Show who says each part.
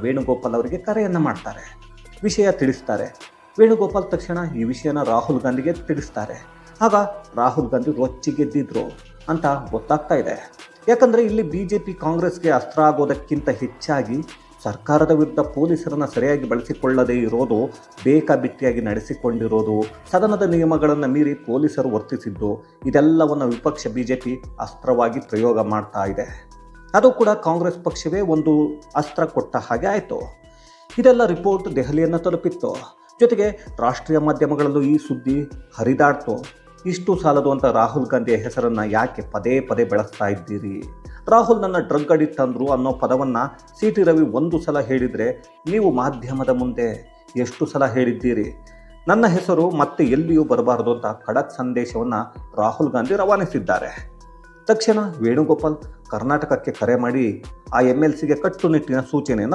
Speaker 1: ವೇಣುಗೋಪಾಲ್ ಅವರಿಗೆ ಕರೆಯನ್ನು ಮಾಡ್ತಾರೆ, ವಿಷಯ ತಿಳಿಸ್ತಾರೆ. ವೇಣುಗೋಪಾಲ್ ತಕ್ಷಣ ಈ ವಿಷಯನ ರಾಹುಲ್ ಗಾಂಧಿಗೆ ತಿಳಿಸ್ತಾರೆ. ಆಗ ರಾಹುಲ್ ಗಾಂಧಿ ರೊಚ್ಚಿಗೆದ್ದಿದ್ರು ಅಂತ ಗೊತ್ತಾಗ್ತಾ ಇದೆ. ಯಾಕಂದರೆ ಇಲ್ಲಿ BJP ಕಾಂಗ್ರೆಸ್ಗೆ ಅಸ್ತ್ರ ಆಗೋದಕ್ಕಿಂತ ಹೆಚ್ಚಾಗಿ ಸರ್ಕಾರದ ವಿರುದ್ಧ ಪೊಲೀಸರನ್ನು ಸರಿಯಾಗಿ ಬಳಸಿಕೊಳ್ಳದೇ ಇರೋದು, ಬೇಕಾಬಿಟ್ಟಿಯಾಗಿ ನಡೆಸಿಕೊಂಡಿರೋದು, ಸದನದ ನಿಯಮಗಳನ್ನು ಮೀರಿ ಪೊಲೀಸರು ವರ್ತಿಸಿದ್ದು, ಇದೆಲ್ಲವನ್ನು ವಿಪಕ್ಷ BJP ಅಸ್ತ್ರವಾಗಿ ಪ್ರಯೋಗ ಮಾಡ್ತಾ ಇದೆ. ಅದು ಕೂಡ ಕಾಂಗ್ರೆಸ್ ಪಕ್ಷವೇ ಒಂದು ಅಸ್ತ್ರ ಕೊಟ್ಟ ಹಾಗೆ ಆಯಿತು. ಇದೆಲ್ಲ ರಿಪೋರ್ಟ್ ದೆಹಲಿಯನ್ನು ತಲುಪಿತ್ತು. ಜೊತೆಗೆ ರಾಷ್ಟ್ರೀಯ ಮಾಧ್ಯಮಗಳಲ್ಲೂ ಈ ಸುದ್ದಿ ಹರಿದಾಡ್ತು. ಇಷ್ಟು ಸಾಲದು ಅಂತ ರಾಹುಲ್ ಗಾಂಧಿಯ ಹೆಸರನ್ನು ಯಾಕೆ ಪದೇ ಪದೇ ಬೆಳೆಸ್ತಾ ಇದ್ದೀರಿ? ರಾಹುಲ್ ನನ್ನ ಡ್ರಗ್ ಅಡಿಕ್ಟ್ ಅಂದರು ಅನ್ನೋ ಪದವನ್ನು CT ರವಿ ಒಂದು ಸಲ ಹೇಳಿದರೆ ನೀವು ಮಾಧ್ಯಮದ ಮುಂದೆ ಎಷ್ಟು ಸಲ ಹೇಳಿದ್ದೀರಿ? ನನ್ನ ಹೆಸರು ಮತ್ತೆ ಎಲ್ಲಿಯೂ ಬರಬಾರದು ಅಂತ ಖಡಕ್ ಸಂದೇಶವನ್ನು ರಾಹುಲ್ ಗಾಂಧಿ ರವಾನಿಸಿದ್ದಾರೆ. ತಕ್ಷಣ ವೇಣುಗೋಪಾಲ್ ಕರ್ನಾಟಕಕ್ಕೆ ಕರೆ ಮಾಡಿ ಆ MLCಗೆ ಕಟ್ಟುನಿಟ್ಟಿನ ಸೂಚನೆಯನ್ನು